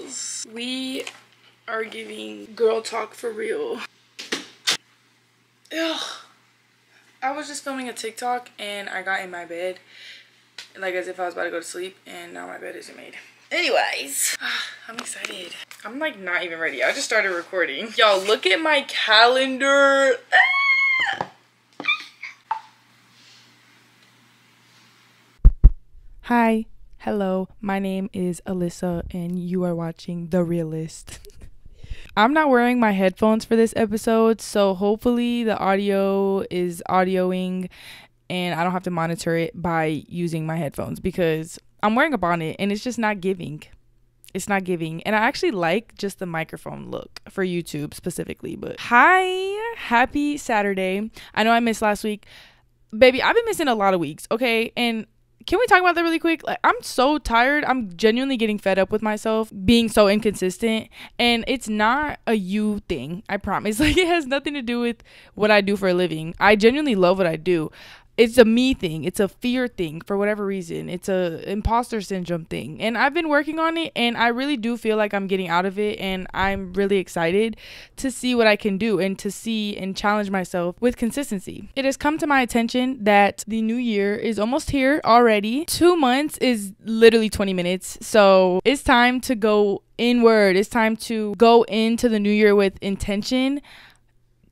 girls. We are giving girl talk for real. Ugh. I was just filming a TikTok and I got in my bed like as if I was about to go to sleep, and now my bed isn't made. Anyways, I'm excited. I'm like not even ready. I just started recording. Y'all, look at my calendar. Hi, hello, my name is Alyssa and you are watching The Realist. I'm not wearing my headphones for this episode, so hopefully the audio is audioing and I don't have to monitor it by using my headphones because I'm wearing a bonnet and it's just not giving. It's not giving. And I actually like just the microphone look for YouTube specifically. But hi, happy Saturday. I know I missed last week. Baby, I've been missing a lot of weeks, okay? And can we talk about that really quick? Like, I'm so tired. I'm genuinely getting fed up with myself being so inconsistent. And it's not a you thing, I promise. Like, it has nothing to do with what I do for a living. I genuinely love what I do. It's a me thing. It's a fear thing for whatever reason. It's a imposter syndrome thing. And I've been working on it and I really do feel like I'm getting out of it, and I'm really excited to see what I can do and to see and challenge myself with consistency. It has come to my attention that the new year is almost here already. 2 months is literally 20 minutes. So it's time to go inward. It's time to go into the new year with intention,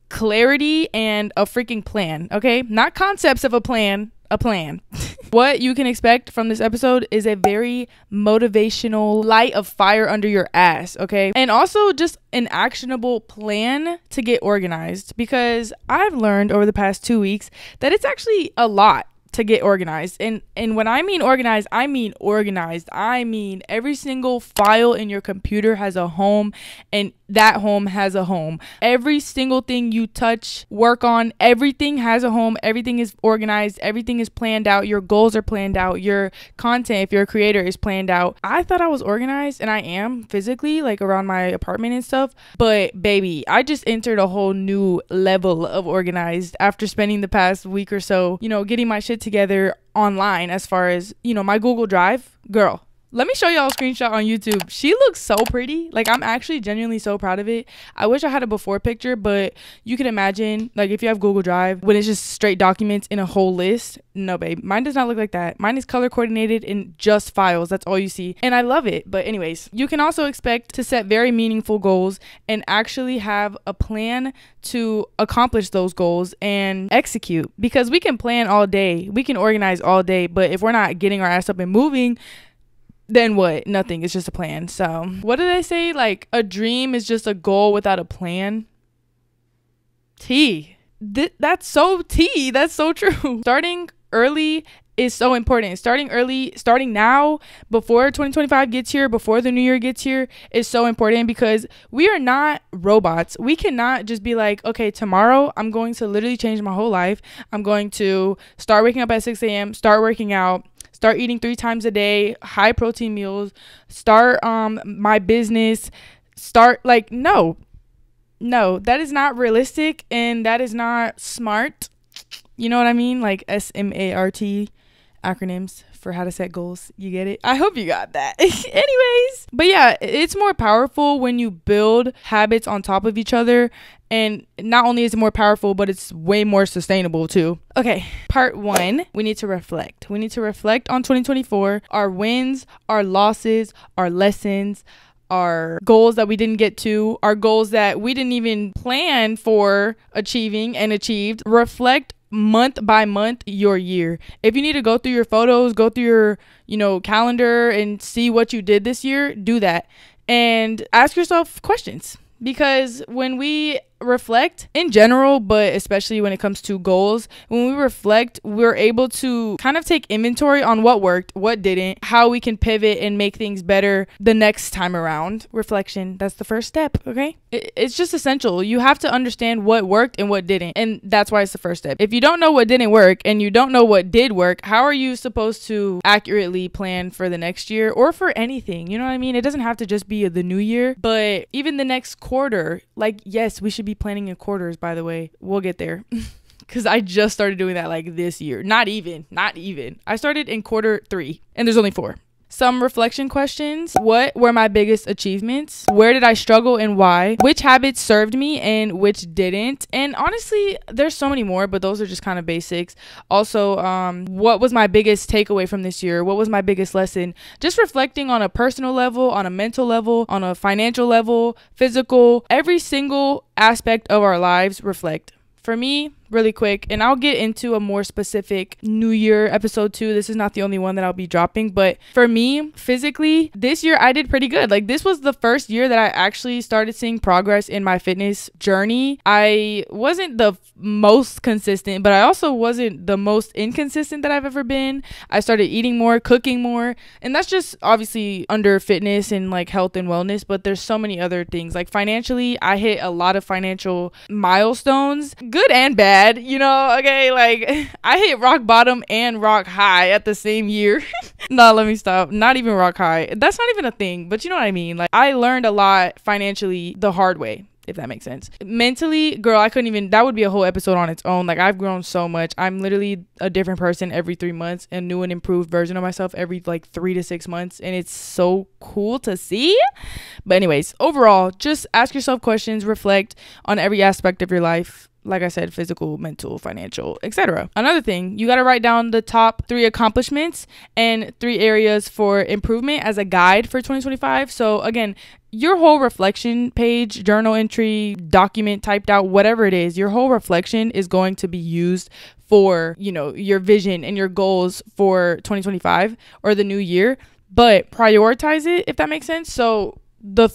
clarity, and a freaking plan. Okay, not concepts of a plan, a plan. What you can expect from this episode is a very motivational light of fire under your ass, okay? And also just an actionable plan to get organized, because I've learned over the past 2 weeks that it's actually a lot to get organized. And when I mean organized, I mean organized. I mean every single file in your computer has a home, and that home has a home. Every single thing you touch, work on, everything has a home. Everything is organized. Everything is planned out. Your goals are planned out. Your content, if you're a creator, is planned out. I thought I was organized, and I am physically, like around my apartment and stuff. But baby, I just entered a whole new level of organized after spending the past week or so, getting my shit together online as far as, my Google Drive. Girl, let me show y'all a screenshot on YouTube. She looks so pretty. Like, I'm actually genuinely so proud of it. I wish I had a before picture, but you can imagine, like, if you have Google Drive, when it's just straight documents in a whole list. No, babe. Mine does not look like that. Mine is color coordinated in just files. That's all you see. And I love it. But anyways, you can also expect to set very meaningful goals and actually have a plan to accomplish those goals and execute. Because we can plan all day. We can organize all day. But if we're not getting our ass up and moving, then what? Nothing. It's just a plan. So what do they say? Like, a dream is just a goal without a plan. That's so tea. That's so true. Starting early is so important. Starting early, starting now, before 2025 gets here, before the new year gets here, is so important, because we are not robots. We cannot just be like, okay, tomorrow I'm going to literally change my whole life. I'm going to start waking up at 6 a.m., start working out, start eating 3 times a day, high protein meals, start my business, no, that is not realistic, and that is not smart. You know what I mean? Like SMART, acronyms for how to set goals. You get it? I hope you got that. Anyways, but yeah, it's more powerful when you build habits on top of each other. And not only is it more powerful, but it's way more sustainable too. Okay, part 1, we need to reflect. We need to reflect on 2024, our wins, our losses, our lessons, our goals that we didn't get to, our goals that we didn't even plan for achieving and achieved. Reflect month by month your year. If you need to go through your photos, go through your calendar and see what you did this year, do that. And ask yourself questions, because when we reflect in general, but especially when it comes to goals, when we reflect, we're able to kind of take inventory on what worked, what didn't, how we can pivot and make things better the next time around. Reflection, that's the first step. Okay, it's just essential. You have to understand what worked and what didn't, and that's why it's the first step. If you don't know what didn't work and you don't know what did work, how are you supposed to accurately plan for the next year or for anything? You know what I mean? It doesn't have to just be the new year, but even the next quarter. Like, yes, we should be planning in quarters, by the way. We'll get there. Because I just started doing that like this year. Not even. I started in quarter 3, and there's only 4. some reflection questions. What were my biggest achievements? Where did I struggle and why? Which habits served me and which didn't? And honestly, there's so many more, but those are just kind of basics. Also, what was my biggest takeaway from this year? What was my biggest lesson? Just reflecting on a personal level, on a mental level, on a financial level, physical, every single aspect of our lives. Reflect. For me, really quick, and I'll get into a more specific New Year episode too. This is not the only one that I'll be dropping, but for me, physically, this year I did pretty good. Like, this was the first year that I actually started seeing progress in my fitness journey. I wasn't the most consistent, but I also wasn't the most inconsistent that I've ever been. I started eating more, cooking more, and that's just obviously under fitness and like health and wellness, but there's so many other things. Like, financially, I hit a lot of financial milestones, good and bad. Okay, like, I hit rock bottom and rock high at the same year. No, let me stop. Not even rock high. That's not even a thing, but you know what I mean. Like, I learned a lot financially the hard way, if that makes sense. Mentally, girl, I couldn't even, that would be a whole episode on its own. Like, I've grown so much. I'm literally a different person every 3 months, a new and improved version of myself every like 3 to 6 months, and it's so cool to see. But anyways, overall, just ask yourself questions, reflect on every aspect of your life. Like I said, physical, mental, financial, etc. Another thing, you got to write down the top 3 accomplishments and 3 areas for improvement as a guide for 2025. So again, your whole reflection page, journal entry, document typed out, whatever it is, your whole reflection is going to be used for, your vision and your goals for 2025 or the new year. But prioritize it, if that makes sense. So the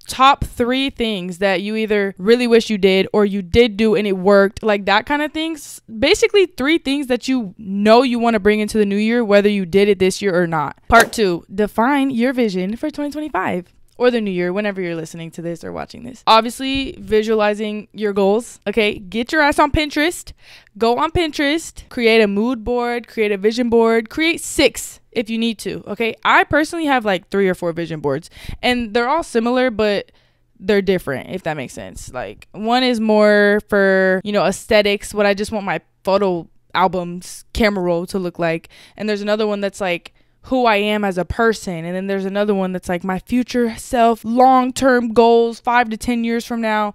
top 3 things that you either really wish you did or you did do and it worked, like that kind of things. Basically 3 things that you want to bring into the new year, whether you did it this year or not. Part 2, define your vision for 2025 or the new year, whenever you're listening to this or watching this. Obviously, visualizing your goals. Okay, get your ass on Pinterest. Go on Pinterest, create a mood board, create a vision board, create 6 if you need to. Okay, I personally have like 3 or 4 vision boards, and they're all similar, but they're different, if that makes sense. Like, one is more for, aesthetics, what I just want my photo albums camera roll to look like, and there's another one that's like who I am as a person, and then there's another one that's like my future self, long-term goals 5 to 10 years from now.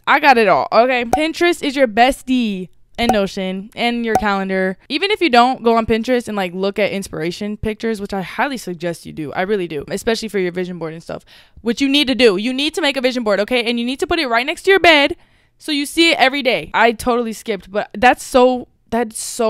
I got it all. Okay, Pinterest is your bestie, and Notion, and your calendar. Even if you don't, go on Pinterest and like look at inspiration pictures, which I highly suggest you do. I really do, especially for your vision board and stuff, which you need to do. You need to make a vision board, okay? And you need to put it right next to your bed so you see it every day. I totally skipped, but that's so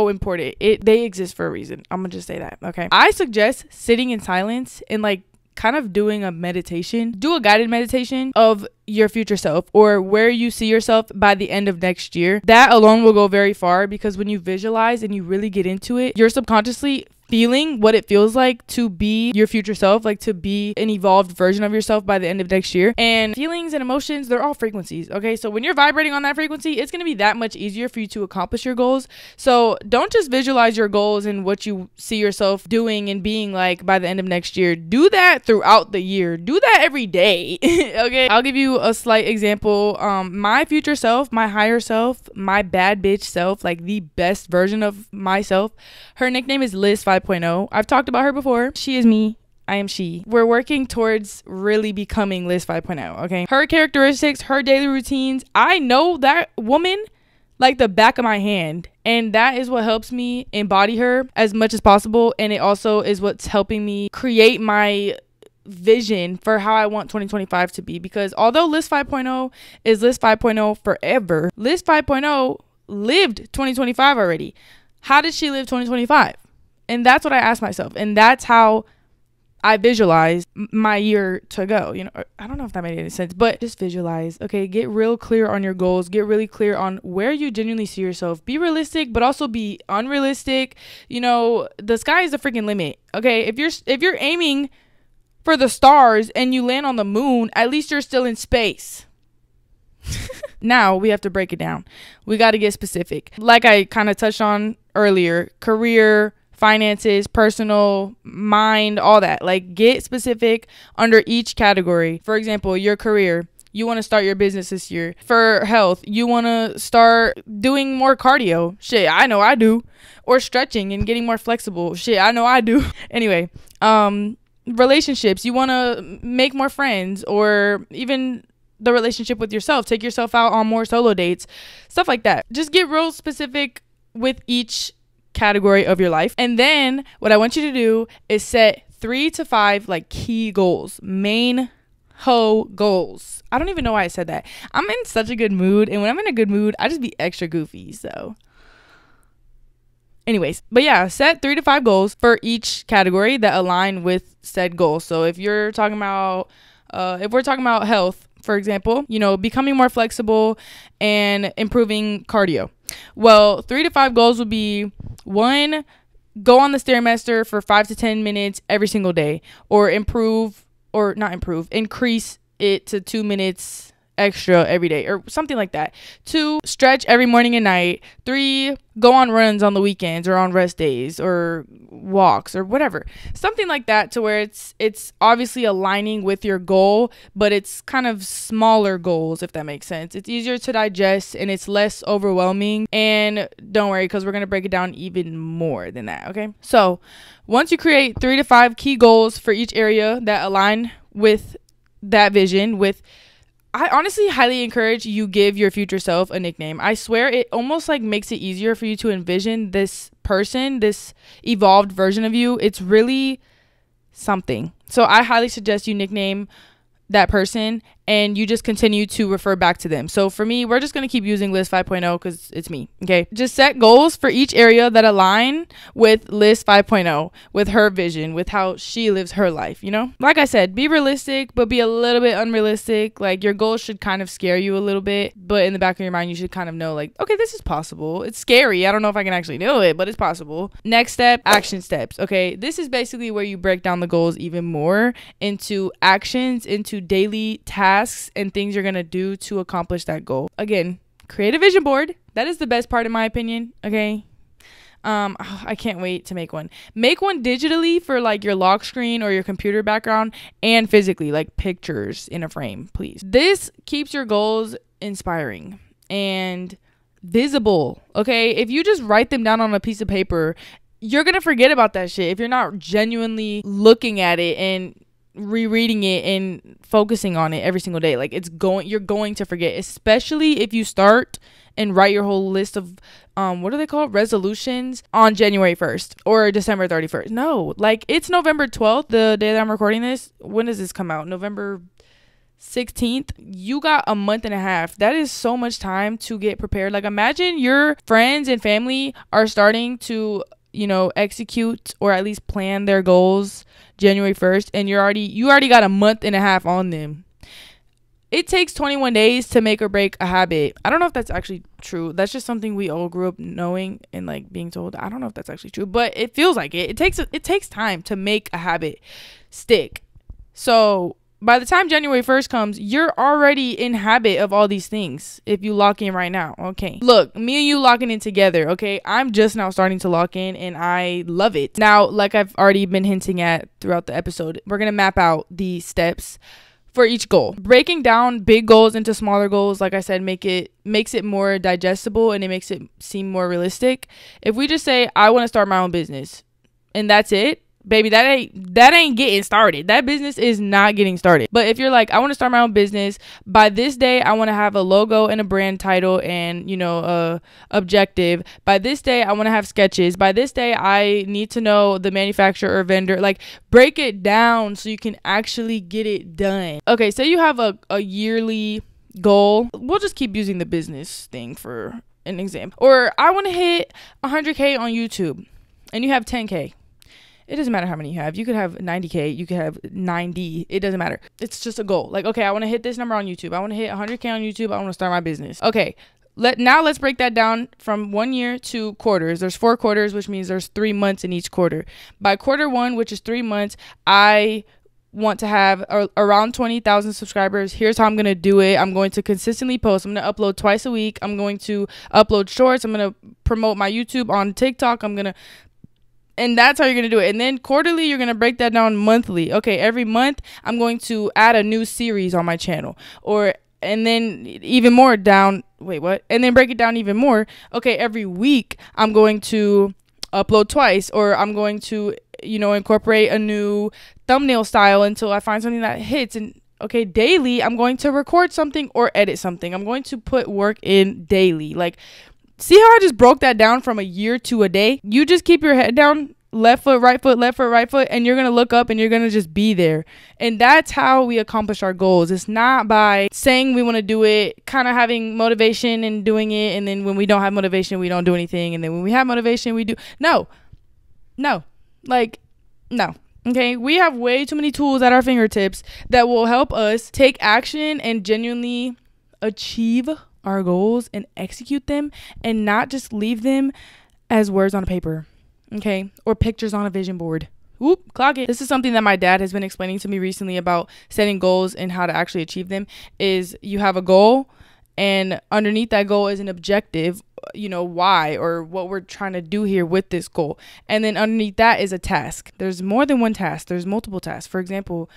important. They exist for a reason. I'm gonna just say that. Okay, I suggest sitting in silence and like kind of doing a meditation. Do a guided meditation of your future self or where you see yourself by the end of next year. That alone will go very far, because when you visualize and you really get into it, you're subconsciously feeling what it feels like to be your future self, like to be an evolved version of yourself by the end of next year. And feelings and emotions, they're all frequencies. Okay, so when you're vibrating on that frequency, it's going to be that much easier for you to accomplish your goals. So don't just visualize your goals and what you see yourself doing and being like by the end of next year. Do that throughout the year. Do that every day. Okay, I'll give you a slight example. My future self, my higher self, my bad bitch self, like the best version of myself, her nickname is Liz 5.0. I've talked about her before. She is me. I am she. We're working towards really becoming Liz 5.0. Okay, her characteristics, her daily routines, I know that woman like the back of my hand, and that is what helps me embody her as much as possible. And it also is what's helping me create my vision for how I want 2025 to be, because although Liz 5.0 is Liz 5.0 forever, Liz 5.0 lived 2025 already. How did she live 2025? And that's what I asked myself, and that's how I visualize my year to go. I don't know if that made any sense, but just visualize. Okay, get real clear on your goals. Get really clear on where you genuinely see yourself. Be realistic, but also be unrealistic. The sky is the freaking limit. Okay, if you're aiming for the stars and you land on the moon, at least you're still in space. Now we have to break it down. We got to get specific. Like I kind of touched on earlier, career, finances, personal, mind, all that. Like, get specific under each category. For example, your career. You want to start your business this year. For health, you want to start doing more cardio. Shit, I know I do. Or stretching and getting more flexible. Shit, I know I do. Anyway, relationships. You want to make more friends, or even the relationship with yourself. Take yourself out on more solo dates, stuff like that. Just get real specific with each category of your life. And then what I want you to do is set 3 to 5 like key goals, main goals. I don't even know why I said that. I'm in such a good mood, and when I'm in a good mood, I just be extra goofy. So anyways, but yeah, set 3 to 5 goals for each category that align with said goals. So if you're talking about if we're talking about health, for example, becoming more flexible and improving cardio. Well, 3 to 5 goals would be: 1, go on the Stairmaster for 5 to 10 minutes every single day, or increase it to 2 minutes extra every day, or something like that. 2, stretch every morning and night. 3, go on runs on the weekends or on rest days, or walks, or whatever, something like that, to where it's obviously aligning with your goal, but it's kind of smaller goals, if that makes sense. It's easier to digest and it's less overwhelming. And don't worry, because we're going to break it down even more than that. Okay, so once you create 3 to 5 key goals for each area that align with that vision, I honestly highly encourage you give your future self a nickname. I swear it almost like makes it easier for you to envision this person, this evolved version of you. It's really something. So I highly suggest you nickname that person, and you just continue to refer back to them. So for me, we're just going to keep using List 5.0 because it's me. Okay. Just set goals for each area that align with List 5.0, with her vision, with how she lives her life, Like I said, be realistic, but be a little bit unrealistic. Like, your goals should kind of scare you a little bit, but in the back of your mind, you should kind of know, like, okay, this is possible. It's scary. I don't know if I can actually do it, but it's possible. Next step, action steps. Okay. This is basically where you break down the goals even more into actions, into daily tasks and things you're going to do to accomplish that goal. Again, create a vision board. That is the best part, in my opinion. Okay. I can't wait to make one. Make one digitally for like your lock screen or your computer background, and physically, like pictures in a frame, please. This keeps your goals inspiring and visible. Okay. If you just write them down on a piece of paper, you're going to forget about that shit if you're not genuinely looking at it and rereading it and focusing on it every single day. Like, you're going to forget, especially if you start and write your whole list of what are they called, resolutions, on January 1st or December 31st. No, like, it's November 12th, the day that I'm recording this. When does this come out? November 16th. You got a month and a half. That is so much time to get prepared. Like, imagine your friends and family are starting to execute or at least plan their goals January 1st, and you already got a month and a half on them. It takes 21 days to make or break a habit. I don't know if that's actually true. That's just something we all grew up knowing and like being told. I don't know if that's actually true, but it feels like it. It takes time to make a habit stick. So by the time January 1st comes, you're already in habit of all these things if you lock in right now. Okay. Look, me and you locking in together. Okay. I'm just now starting to lock in, and I love it. Now, like I've already been hinting at throughout the episode, we're going to map out the steps for each goal. Breaking down big goals into smaller goals, like I said, makes it more digestible, and it makes it seem more realistic. If we just say, I want to start my own business, and that's it, baby, that ain't getting started. That business is not getting started. But if you're like, I want to start my own business, by this day I want to have a logo and a brand title and objective. By this day I want to have sketches. By this day I need to know the manufacturer or vendor. Like, break it down so you can actually get it done. Okay, so you have a yearly goal. We'll just keep using the business thing for an example. Or I want to hit 100K on YouTube, and you have 10K. It doesn't matter how many you have. You could have 90K. You could have 90. It doesn't matter. It's just a goal. Like, okay, I want to hit this number on YouTube. I want to hit 100K on YouTube. I want to start my business. Okay. Let's break that down from 1 year to quarters. There's 4 quarters, which means there's 3 months in each quarter. By quarter 1, which is 3 months, I want to have around 20,000 subscribers. Here's how I'm going to do it. I'm going to consistently post. I'm going to upload twice a week. I'm going to upload shorts. I'm going to promote my YouTube on TikTok. And that's how you're going to do it. And then quarterly, you're going to break that down monthly. Okay, every month, I'm going to add a new series on my channel. And then even more down. Wait, what? And then break it down even more. Okay, every week, I'm going to upload twice, or I'm going to, incorporate a new thumbnail style until I find something that hits. And okay, daily, I'm going to record something or edit something. I'm going to put work in daily. Like, see how I just broke that down from a year to a day? You just keep your head down, left foot, right foot, left foot, right foot, and you're going to look up and you're going to just be there. And that's how we accomplish our goals. It's not by saying we want to do it, kind of having motivation and doing it, and then when we don't have motivation, we don't do anything, and then when we have motivation, we do. No. Okay, we have way too many tools at our fingertips that will help us take action and genuinely achieve our goals and execute them, and not just leave them as words on a paper, okay, or pictures on a vision board. Whoop, clock it. This is something that my dad has been explaining to me recently about setting goals and how to actually achieve them. Is you have a goal, and underneath that goal is an objective, why, or what we're trying to do here with this goal. And then underneath that is a task. There's more than one task. There's multiple tasks. For example,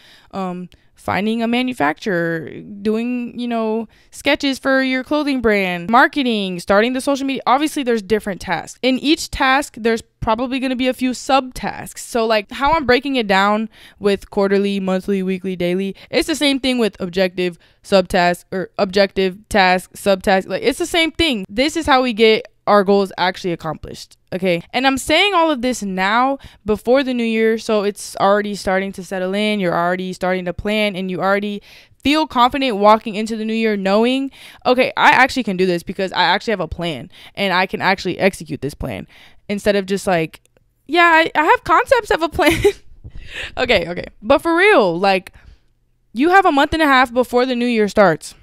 finding a manufacturer, doing, sketches for your clothing brand, marketing, starting the social media. Obviously, there's different tasks. In each task, there's probably going to be a few subtasks. So like how I'm breaking it down with quarterly, monthly, weekly, daily, it's the same thing with objective, subtask, or objective, task, subtask. Like, it's the same thing. This is how we get our goals actually accomplished. Okay. And I'm saying all of this now before the new year, so it's already starting to settle in. You're already starting to plan, and you already feel confident walking into the new year knowing, okay, I actually can do this because I actually have a plan and I can actually execute this plan, instead of just like, yeah, I have concepts of a plan. Okay. But for real, like, you have a month and a half before the new year starts.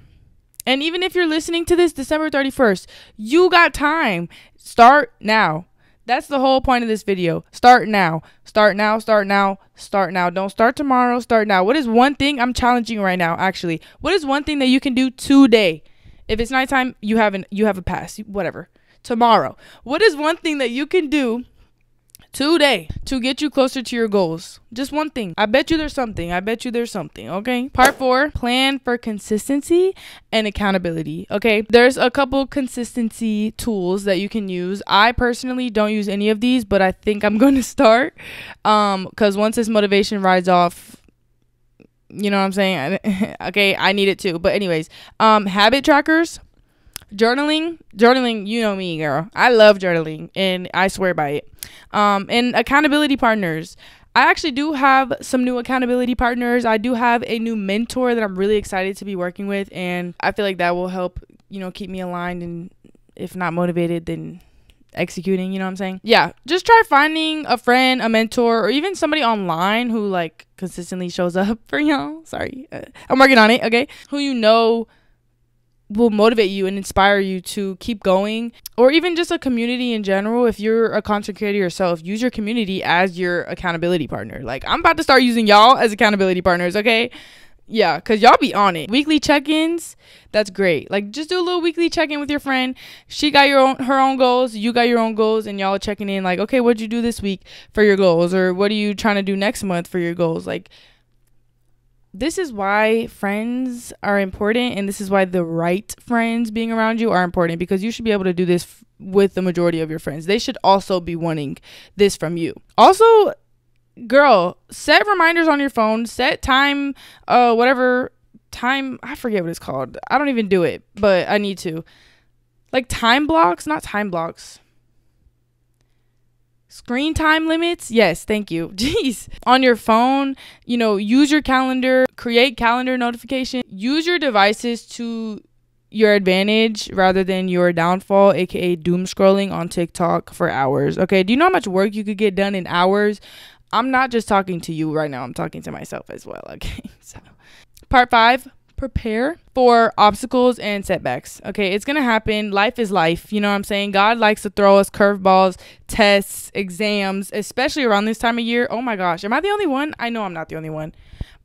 And even if you're listening to this December 31st, you got time. Start now. That's the whole point of this video. Start now. Start now. Start now. Start now. Don't start tomorrow. Start now. What is one thing I'm challenging right now, actually? What is one thing that you can do today? If it's nighttime, you have a pass. Whatever. Tomorrow. What is one thing that you can do today to get you closer to your goals? Just one thing. I bet you there's something. Okay. Part 4, plan for consistency and accountability. Okay. There's a couple consistency tools that you can use. I personally don't use any of these, but I think I'm going to start, because once this motivation rides off, you know what I'm saying? Okay. I need it too. But anyways, habit trackers, journaling, you know me, girl. I love journaling and I swear by it. And accountability partners. I actually do have some new accountability partners. I do have a new mentor that I'm really excited to be working with, and I feel like that will help, keep me aligned, and if not motivated, then executing, you know what I'm saying? Yeah, just try finding a friend, a mentor, or even somebody online who like consistently shows up for y'all. Sorry, I'm working on it, okay? Who will motivate you and inspire you to keep going, or even just a community in general. If you're a content creator yourself, use your community as your accountability partner. Like, I'm about to start using y'all as accountability partners, okay? Yeah, because y'all be on it. Weekly check-ins, that's great. Like, just do a little weekly check-in with your friend. She got her own goals, you got your own goals, and y'all are checking in like, okay, what'd you do this week for your goals, or what are you trying to do next month for your goals? Like, this is why friends are important, and this is why the right friends being around you are important, because you should be able to do this with the majority of your friends. They should also be wanting this from you. Also, girl, set reminders on your phone. Set time, whatever time, I forget what it's called. I don't even do it, but I need to. Like time blocks, not time blocks. Screen time limits? Yes, thank you. Jeez. On your phone, use your calendar, create calendar notification. Use your devices to your advantage rather than your downfall, aka doom scrolling on TikTok for hours. Okay, do you know how much work you could get done in hours? I'm not just talking to you right now. I'm talking to myself as well. Okay, so part 5. Prepare for obstacles and setbacks. Okay, it's gonna happen. Life is life. You know what I'm saying? God likes to throw us curveballs, tests, exams, especially around this time of year. Oh my gosh, am I the only one? I know I'm not the only one.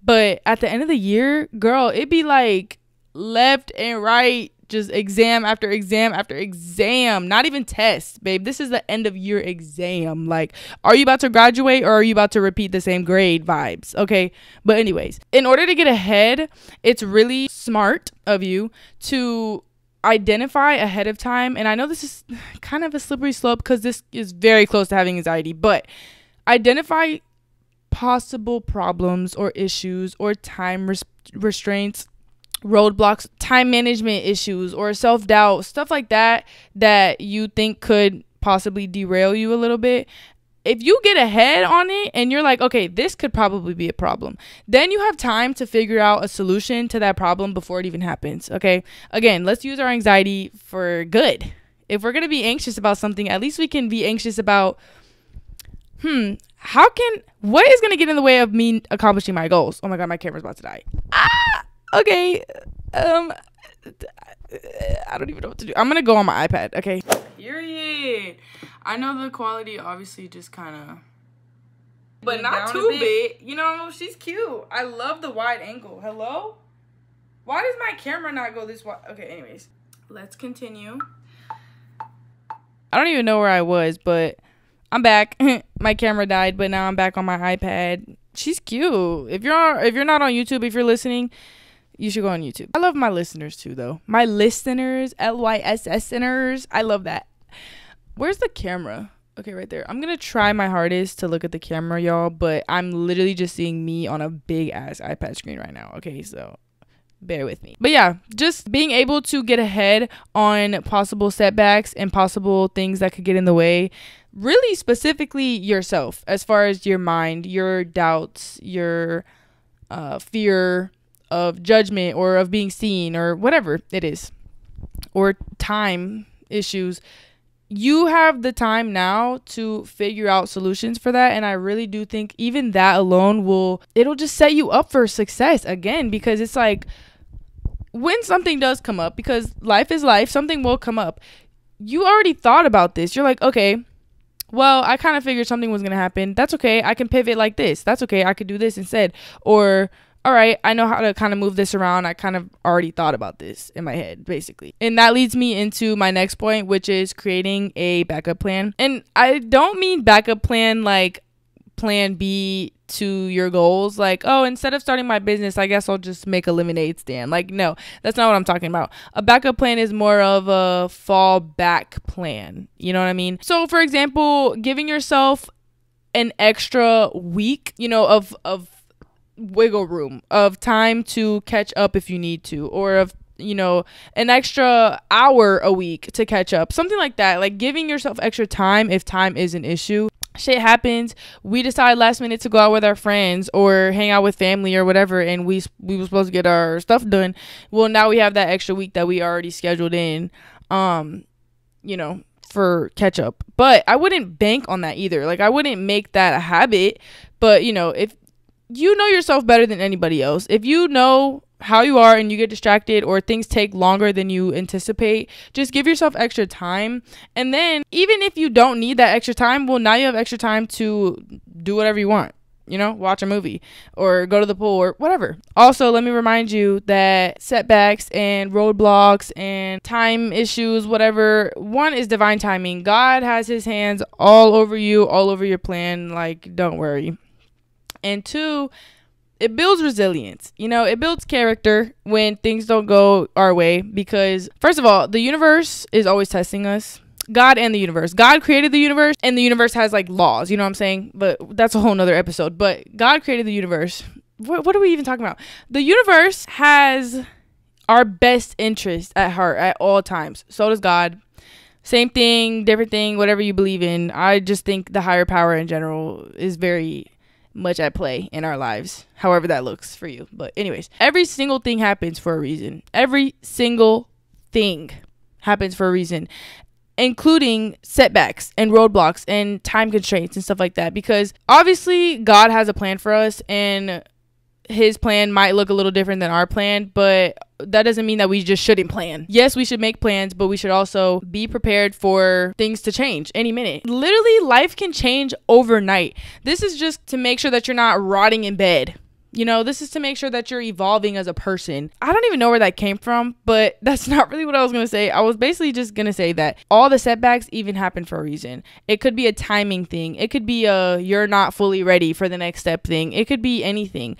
But at the end of the year, girl, it'd be like left and right, just exam after exam after exam. Not even tests, babe. This is the end of year exam. Like, are you about to graduate, or are you about to repeat the same grade vibes? Okay, but anyways, in order to get ahead, it's really smart of you to identify ahead of time, and I know this is kind of a slippery slope because this is very close to having anxiety, but identify possible problems or issues or time restraints, roadblocks, time management issues, or self-doubt, stuff like that you think could possibly derail you a little bit. If you get ahead on it and you're like, okay, this could probably be a problem, then you have time to figure out a solution to that problem before it even happens. Okay, again, let's use our anxiety for good. If we're going to be anxious about something, at least we can be anxious about what is going to get in the way of me accomplishing my goals? Oh my God, my camera's about to die. Okay. I don't even know what to do. I'm going to go on my iPad. Okay. Period. I know the quality obviously just kind of, but not too big. You know, she's cute. I love the wide angle. Hello? Why does my camera not go this wide? Okay, anyways, let's continue. I don't even know where I was, but I'm back. My camera died, but now I'm back on my iPad. She's cute. If you're not on YouTube, if you're listening, you should go on YouTube. I love my listeners too, though. My listeners, LYSSeners. I love that. Where's the camera? Okay, right there. I'm gonna try my hardest to look at the camera, y'all, but I'm literally just seeing me on a big ass iPad screen right now. Okay, so bear with me. But yeah, just being able to get ahead on possible setbacks and possible things that could get in the way. Really specifically yourself, as far as your mind, your doubts, your fear of judgment or of being seen or whatever it is, or time issues. You have the time now to figure out solutions for that, and I really do think even that alone it'll just set you up for success again, because it's like when something does come up, because life is life, something will come up. You already thought about this. You're like, okay, well, I kind of figured something was going to happen. That's okay. I can pivot like this. That's okay. I could do this instead. Or, all right, I know how to kind of move this around. I kind of already thought about this in my head, basically. And that leads me into my next point, which is creating a backup plan. And I don't mean backup plan like plan B to your goals. Like, oh, instead of starting my business, I guess I'll just make a lemonade stand. Like, no, that's not what I'm talking about. A backup plan is more of a fallback plan. You know what I mean? So, for example, giving yourself an extra week, of wiggle room, of time to catch up if you need to, or of an extra hour a week to catch up, something like that. Like giving yourself extra time if time is an issue. Shit happens. We decide last minute to go out with our friends or hang out with family or whatever, and we were supposed to get our stuff done. Well, now we have that extra week that we already scheduled in, for catch up. But I wouldn't bank on that either. Like I wouldn't make that a habit. But if you know yourself better than anybody else, if you know how you are and you get distracted or things take longer than you anticipate, just give yourself extra time. And then even if you don't need that extra time, well, now you have extra time to do whatever you want, watch a movie or go to the pool or whatever. Also, let me remind you that setbacks and roadblocks and time issues, whatever, one is divine timing. God has his hands all over you, all over your plan. Like, don't worry. And two, it builds resilience. It builds character when things don't go our way, because first of all, the universe is always testing us. God and the universe. God created the universe, and the universe has like laws, you know what I'm saying? But that's a whole nother episode. But God created the universe. What are we even talking about? The universe has our best interest at heart at all times. So does God. Same thing, different thing, whatever you believe in. I just think the higher power in general is very much at play in our lives, however that looks for you. But anyways, every single thing happens for a reason. Every single thing happens for a reason, including setbacks and roadblocks and time constraints and stuff like that, because obviously God has a plan for us, and his plan might look a little different than our plan, but that doesn't mean that we just shouldn't plan. Yes, we should make plans, but we should also be prepared for things to change any minute. Literally, life can change overnight. This is just to make sure that you're not rotting in bed. This is to make sure that you're evolving as a person. I don't even know where that came from, but that's not really what I was going to say. I was basically just going to say that all the setbacks even happen for a reason. It could be a timing thing. It could be you're not fully ready for the next step thing. It could be anything.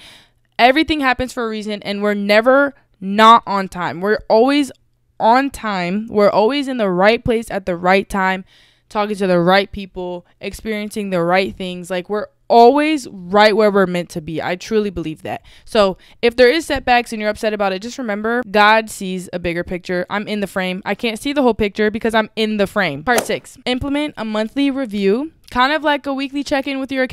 Everything happens for a reason, and we're never not on time. We're always on time. We're always in the right place at the right time, talking to the right people, experiencing the right things. Like, we're always right where we're meant to be. I truly believe that. So if there is setbacks and you're upset about it, just remember God sees a bigger picture. I'm in the frame. I can't see the whole picture because I'm in the frame. Part 6, implement a monthly review, kind of like a weekly check-in with your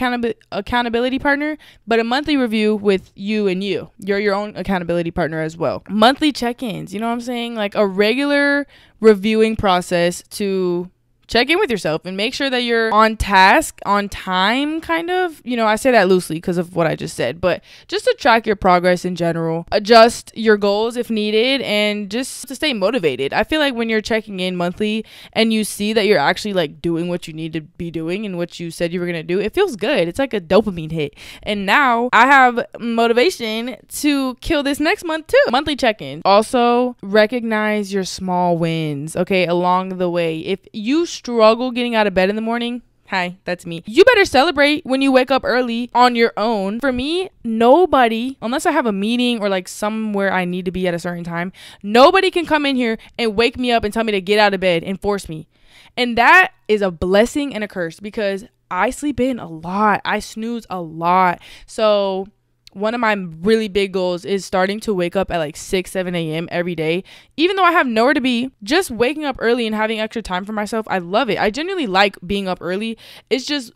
accountability partner, but a monthly review with you and you. You're your own accountability partner as well. Monthly check-ins, you know what I'm saying? Like a regular reviewing process to check in with yourself and make sure that you're on task, on time, kind of. You know, I say that loosely because of what I just said, but just to track your progress in general, adjust your goals if needed, and just to stay motivated. I feel like when you're checking in monthly and you see that you're actually like doing what you need to be doing and what you said you were going to do, it feels good. It's like a dopamine hit. And now I have motivation to kill this next month too. Monthly check-in. Also, recognize your small wins, okay, along the way. If you struggle getting out of bed in the morning, hi, that's me, you better celebrate when you wake up early on your own. For me, nobody, unless I have a meeting or like somewhere I need to be at a certain time, nobody can come in here and wake me up and tell me to get out of bed and force me. And that is a blessing and a curse because I sleep in a lot. I snooze a lot. So one of my really big goals is starting to wake up at like 6-7 a.m. every day. Even though I have nowhere to be, just waking up early and having extra time for myself, I love it. I genuinely like being up early. It's just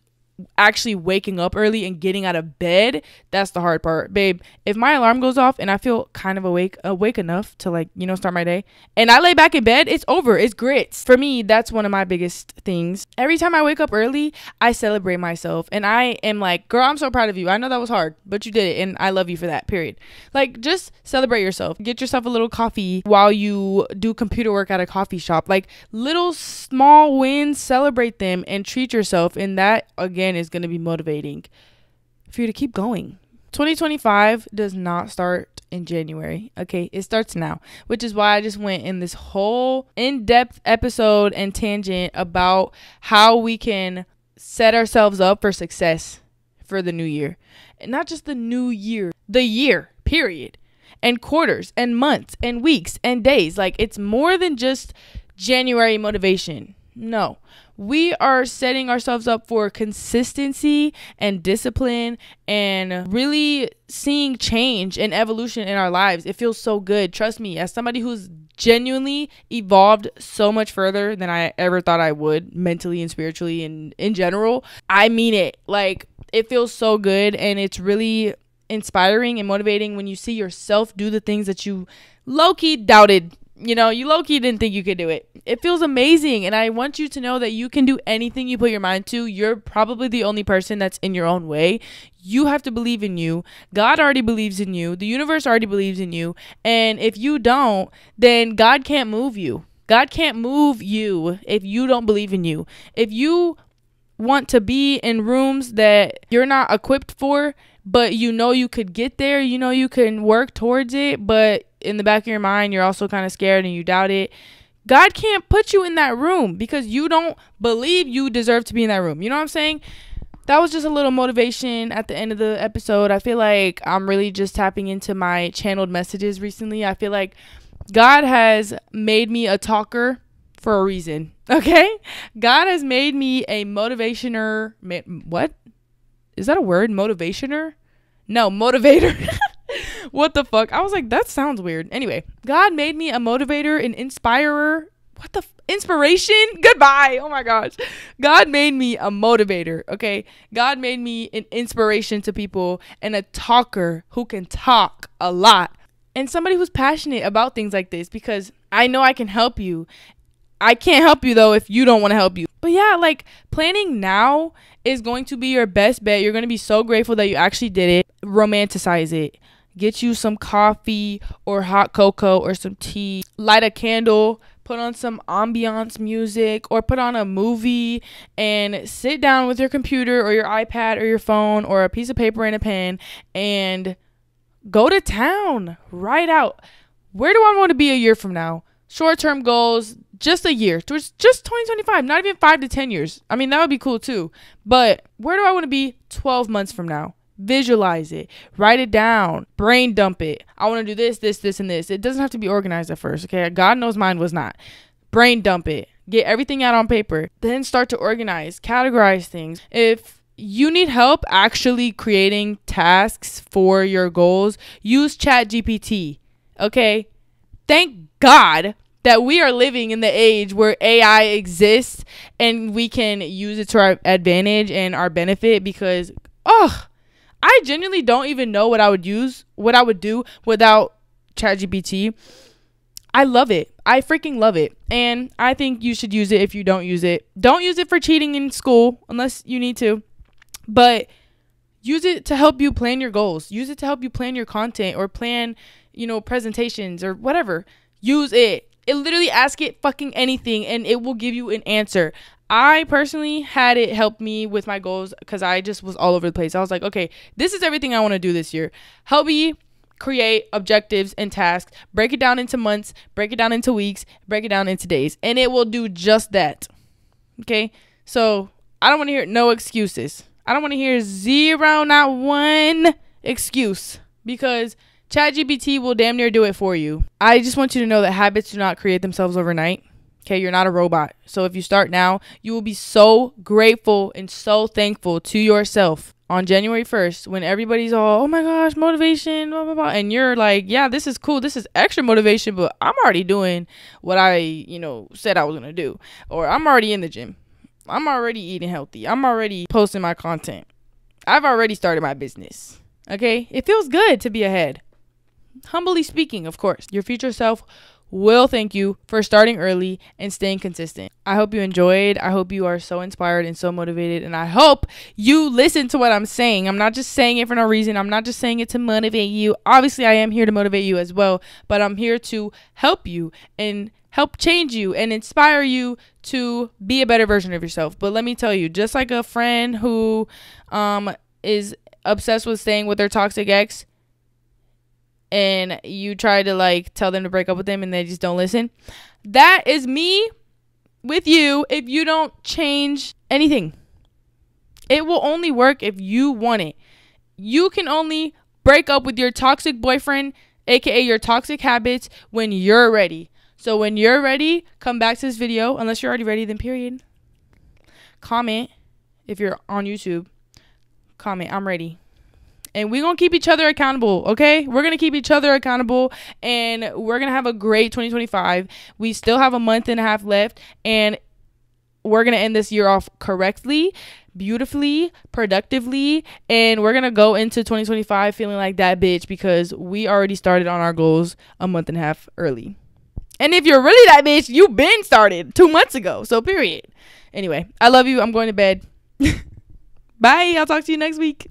actually waking up early and getting out of bed, that's the hard part. Babe, if my alarm goes off and I feel kind of awake enough to like, you know, start my day, and I lay back in bed, it's over. It's grits. For me, that's one of my biggest things. Every time I wake up early, I celebrate myself and I am like, girl, I'm so proud of you. I know that was hard, but you did it and I love you for that, period. Like, just celebrate yourself. Get yourself a little coffee while you do computer work at a coffee shop. Like, little small wins, celebrate them and treat yourself, and that again is going to be motivating for you to keep going. 2025 does not start in January. Okay, it starts now, which is why I just went in this whole in-depth episode and tangent about how we can set ourselves up for success for the new year. And not just the new year, the year, period. And quarters and months and weeks and days. Like, it's more than just January motivation. No, we are setting ourselves up for consistency and discipline and really seeing change and evolution in our lives. It feels so good. Trust me, as somebody who's genuinely evolved so much further than I ever thought I would, mentally and spiritually and in general, I mean it. Like, it feels so good, and it's really inspiring and motivating when you see yourself do the things that you low-key doubted. You know, you low-key didn't think you could do it. It feels amazing. And I want you to know that you can do anything you put your mind to. You're probably the only person that's in your own way. You have to believe in you. God already believes in you. The universe already believes in you. And if you don't, then God can't move you. God can't move you if you don't believe in you. If you want to be in rooms that you're not equipped for, but you know you could get there, you know you can work towards it, but in the back of your mind you're also kind of scared and you doubt it, God can't put you in that room because you don't believe you deserve to be in that room. You know what I'm saying? That was just a little motivation at the end of the episode. I feel like I'm really just tapping into my channeled messages recently. I feel like God has made me a talker for a reason. Okay? God has made me a motivationer. What? Is that a word? Motivationer? No, motivator. What the fuck? I was like, that sounds weird. Anyway, God made me a motivator, an inspirer. What the inspiration? Goodbye. Oh my gosh. God made me a motivator. Okay. God made me an inspiration to people and a talker who can talk a lot. And somebody who's passionate about things like this, because I know I can help you. I can't help you though if you don't want to help you. But yeah, like, planning now is going to be your best bet. You're going to be so grateful that you actually did it. Romanticize it. Get you some coffee or hot cocoa or some tea. Light a candle. Put on some ambiance music or put on a movie and sit down with your computer or your iPad or your phone or a piece of paper and a pen and go to town. Write out, where do I want to be a year from now? Short-term goals, just a year, just 2025, not even 5 to 10 years. I mean, that would be cool too. But where do I want to be 12 months from now? Visualize it. Write it down. Brain dump it. I want to do this, this, this, and this. It doesn't have to be organized at first, okay? God knows mine was not. Brain dump it. Get everything out on paper. Then start to organize, categorize things. If you need help actually creating tasks for your goals, use ChatGPT, okay? Thank God that we are living in the age where AI exists and we can use it to our advantage and our benefit, because, I genuinely don't even know what I would do without ChatGPT. I love it. I freaking love it. And I think you should use it. If you don't use it, don't use it for cheating in school unless you need to. But use it to help you plan your goals. Use it to help you plan your content or plan, presentations or whatever. Use it. It literally ask it fucking anything and it will give you an answer. I personally had it help me with my goals because I just was all over the place. I was like, okay, this is everything I want to do this year. Help me create objectives and tasks, break it down into months, break it down into weeks, break it down into days, and it will do just that. Okay, so I don't want to hear no excuses. I don't want to hear zero, not one excuse, because ChatGPT will damn near do it for you. I just want you to know that habits do not create themselves overnight. Okay, you're not a robot. So if you start now, you will be so grateful and so thankful to yourself on January 1st, when everybody's all, oh my gosh, motivation, blah, blah, blah. And you're like, yeah, this is cool. This is extra motivation, but I'm already doing what I, said I was going to do. Or I'm already in the gym. I'm already eating healthy. I'm already posting my content. I've already started my business. Okay? It feels good to be ahead. Humbly speaking, of course. Your future self will thank you for starting early and staying consistent. I hope you enjoyed. I hope you are so inspired and so motivated. And I hope you listen to what I'm saying. I'm not just saying it for no reason. I'm not just saying it to motivate you. Obviously, I am here to motivate you as well. But I'm here to help you and help change you and inspire you to be a better version of yourself. But let me tell you, just like a friend who is obsessed with staying with their toxic ex, and you try to tell them to break up with them and they just don't listen. That is me with you if you don't change anything. It will only work if you want it. You can only break up with your toxic boyfriend, aka your toxic habits, when you're ready. So when you're ready, come back to this video. Unless you're already ready, then period. Comment. If you're on YouTube, comment, I'm ready. And we're going to keep each other accountable, okay? We're going to keep each other accountable, and we're going to have a great 2025. We still have a month and a half left, and we're going to end this year off correctly, beautifully, productively, and we're going to go into 2025 feeling like that bitch, because we already started on our goals a month and a half early. And if you're really that bitch, you've been started 2 months ago, so period. Anyway, I love you. I'm going to bed. Bye. I'll talk to you next week.